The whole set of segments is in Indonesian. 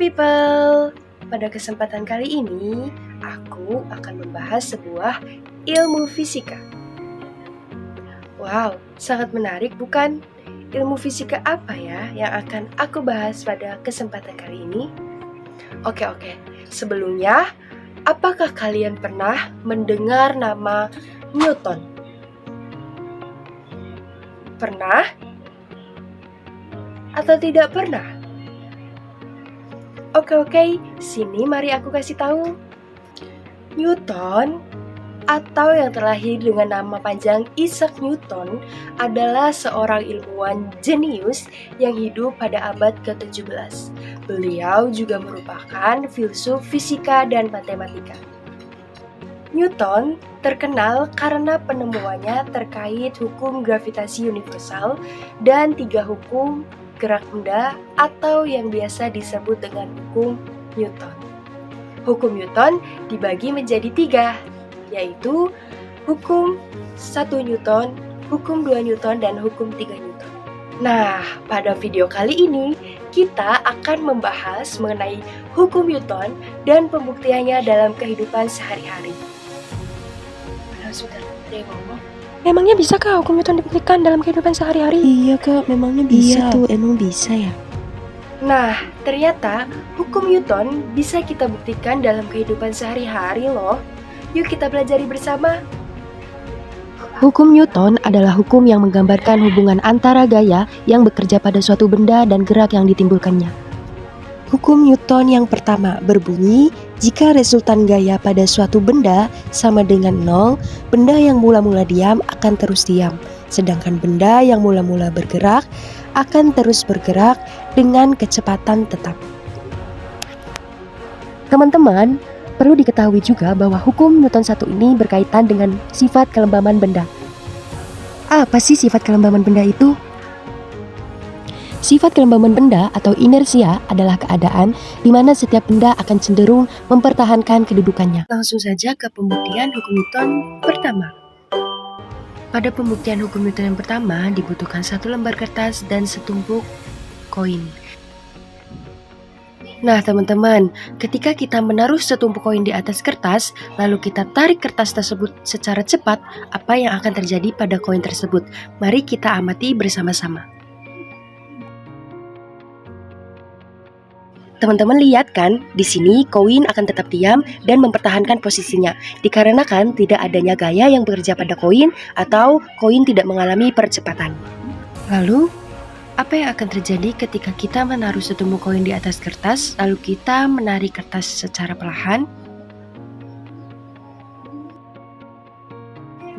people! Pada kesempatan kali ini, aku akan membahas sebuah ilmu fisika. Wow, sangat menarik bukan? Ilmu fisika apa ya yang akan aku bahas pada kesempatan kali ini? Oke, sebelumnya, apakah kalian pernah mendengar nama Newton? Pernah? Atau tidak pernah? Oke, sini mari aku kasih tahu. Newton, atau yang terlahir dengan nama panjang Isaac Newton, adalah seorang ilmuwan jenius yang hidup pada abad ke-17. Beliau juga merupakan filsuf fisika dan matematika. Newton terkenal karena penemuannya terkait hukum gravitasi universal dan 3 hukum gerak benda atau yang biasa disebut dengan hukum Newton. Hukum Newton dibagi menjadi 3, yaitu hukum 1 Newton, hukum 2 Newton, dan hukum 3 Newton. Nah, pada video kali ini kita akan membahas mengenai hukum Newton dan pembuktiannya dalam kehidupan sehari-hari. Sudah ada yang ngomong. Memangnya bisa kah hukum Newton dibuktikan dalam kehidupan sehari-hari? Iya kak, memangnya bisa. Iya tuh, emang bisa ya? Nah, ternyata hukum Newton bisa kita buktikan dalam kehidupan sehari-hari loh. Yuk kita pelajari bersama. Hukum Newton adalah hukum yang menggambarkan hubungan antara gaya yang bekerja pada suatu benda dan gerak yang ditimbulkannya. Hukum Newton yang pertama berbunyi, jika resultan gaya pada suatu benda sama dengan 0, benda yang mula-mula diam akan terus diam, sedangkan benda yang mula-mula bergerak akan terus bergerak dengan kecepatan tetap. Teman-teman, perlu diketahui juga bahwa hukum Newton 1 ini berkaitan dengan sifat kelembaban benda. Apa sih sifat kelembaban benda itu? Sifat kelembaban benda atau inersia adalah keadaan di mana setiap benda akan cenderung mempertahankan kedudukannya. Langsung saja ke pembuktian hukum Newton pertama. Pada pembuktian hukum Newton yang pertama dibutuhkan 1 lembar kertas dan setumpuk koin. Nah teman-teman, ketika kita menaruh setumpuk koin di atas kertas, lalu kita tarik kertas tersebut secara cepat, apa yang akan terjadi pada koin tersebut? Mari kita amati bersama-sama. Teman-teman lihat kan, di sini koin akan tetap diam dan mempertahankan posisinya, dikarenakan tidak adanya gaya yang bekerja pada koin atau koin tidak mengalami percepatan. Lalu, apa yang akan terjadi ketika kita menaruh setumpuk koin di atas kertas, lalu kita menarik kertas secara perlahan?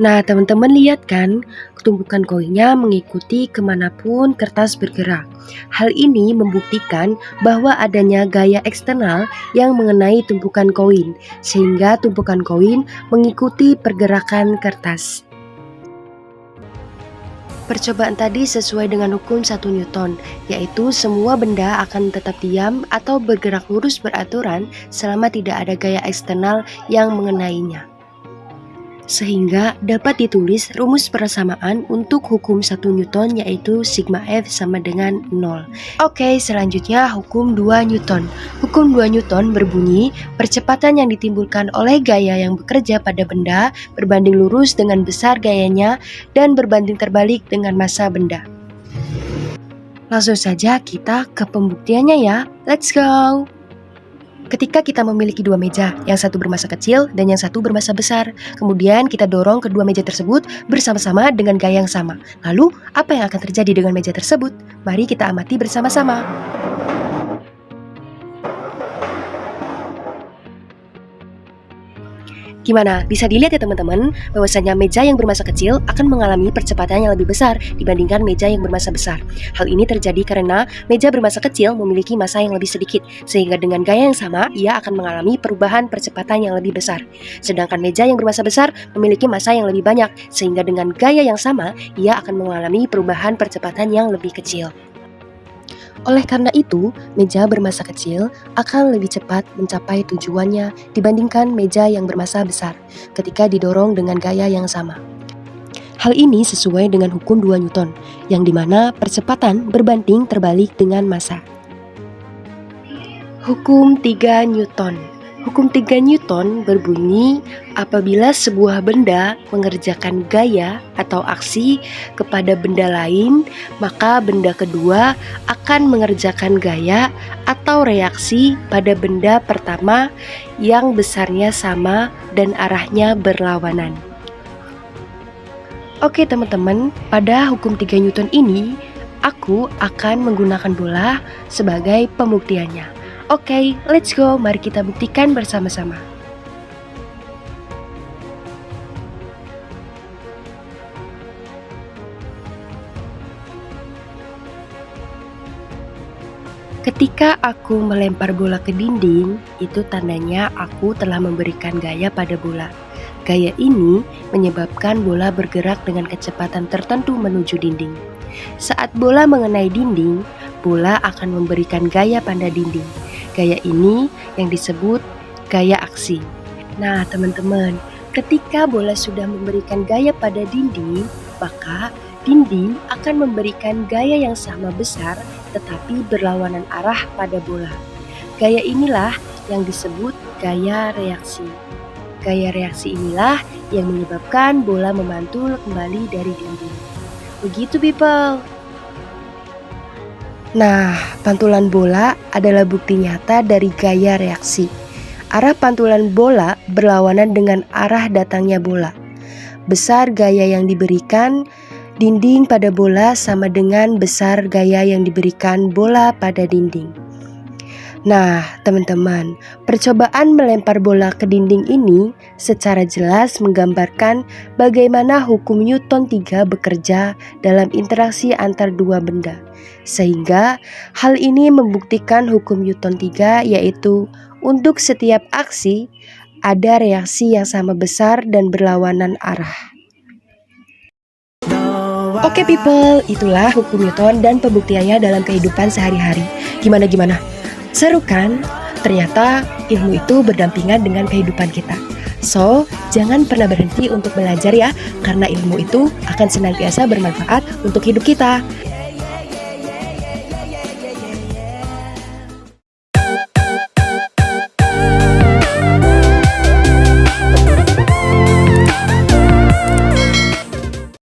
Nah, teman-teman lihat kan, tumpukan koinnya mengikuti kemanapun kertas bergerak. Hal ini membuktikan bahwa adanya gaya eksternal yang mengenai tumpukan koin, sehingga tumpukan koin mengikuti pergerakan kertas. Percobaan tadi sesuai dengan hukum 1 Newton, yaitu semua benda akan tetap diam atau bergerak lurus beraturan selama tidak ada gaya eksternal yang mengenainya. Sehingga dapat ditulis rumus persamaan untuk hukum 1 Newton yaitu sigma F sama dengan 0. Oke, selanjutnya hukum 2 Newton. Hukum 2 Newton berbunyi, percepatan yang ditimbulkan oleh gaya yang bekerja pada benda berbanding lurus dengan besar gayanya dan berbanding terbalik dengan massa benda. Langsung saja kita ke pembuktiannya ya. Let's go! Ketika kita memiliki 2 meja, yang satu bermassa kecil dan yang satu bermassa besar, kemudian kita dorong kedua meja tersebut bersama-sama dengan gaya yang sama. Lalu, apa yang akan terjadi dengan meja tersebut? Mari kita amati bersama-sama. Gimana? Bisa dilihat ya teman-teman, bahwasanya meja yang bermassa kecil akan mengalami percepatan yang lebih besar dibandingkan meja yang bermassa besar. Hal ini terjadi karena meja bermassa kecil memiliki massa yang lebih sedikit, sehingga dengan gaya yang sama, ia akan mengalami perubahan percepatan yang lebih besar. Sedangkan meja yang bermassa besar memiliki massa yang lebih banyak, sehingga dengan gaya yang sama, ia akan mengalami perubahan percepatan yang lebih kecil. Oleh karena itu, meja bermassa kecil akan lebih cepat mencapai tujuannya dibandingkan meja yang bermassa besar ketika didorong dengan gaya yang sama. Hal ini sesuai dengan hukum 2 Newton, yang dimana percepatan berbanding terbalik dengan massa. Hukum 3 Newton. Hukum 3 Newton berbunyi apabila sebuah benda mengerjakan gaya atau aksi kepada benda lain, maka benda kedua akan mengerjakan gaya atau reaksi pada benda pertama yang besarnya sama dan arahnya berlawanan. Oke teman-teman, pada hukum 3 Newton ini aku akan menggunakan bola sebagai pembuktiannya. Oke, let's go. Mari kita buktikan bersama-sama. Ketika aku melempar bola ke dinding, itu tandanya aku telah memberikan gaya pada bola. Gaya ini menyebabkan bola bergerak dengan kecepatan tertentu menuju dinding. Saat bola mengenai dinding, bola akan memberikan gaya pada dinding. Gaya ini yang disebut gaya aksi. Nah teman-teman, ketika bola sudah memberikan gaya pada dinding, maka dinding akan memberikan gaya yang sama besar tetapi berlawanan arah pada bola. Gaya inilah yang disebut gaya reaksi. Gaya reaksi inilah yang menyebabkan bola memantul kembali dari dinding. Begitu people. Nah, pantulan bola adalah bukti nyata dari gaya reaksi. Arah pantulan bola berlawanan dengan arah datangnya bola. Besar gaya yang diberikan dinding pada bola sama dengan besar gaya yang diberikan bola pada dinding. Nah, teman-teman, percobaan melempar bola ke dinding ini secara jelas menggambarkan bagaimana hukum Newton 3 bekerja dalam interaksi antar dua benda. Sehingga hal ini membuktikan hukum Newton 3 yaitu untuk setiap aksi ada reaksi yang sama besar dan berlawanan arah. Oke people, itulah hukum Newton dan pembuktiannya dalam kehidupan sehari-hari. Gimana? Seru kan? Ternyata ilmu itu berdampingan dengan kehidupan kita. So, jangan pernah berhenti untuk belajar ya, karena ilmu itu akan senantiasa bermanfaat untuk hidup kita.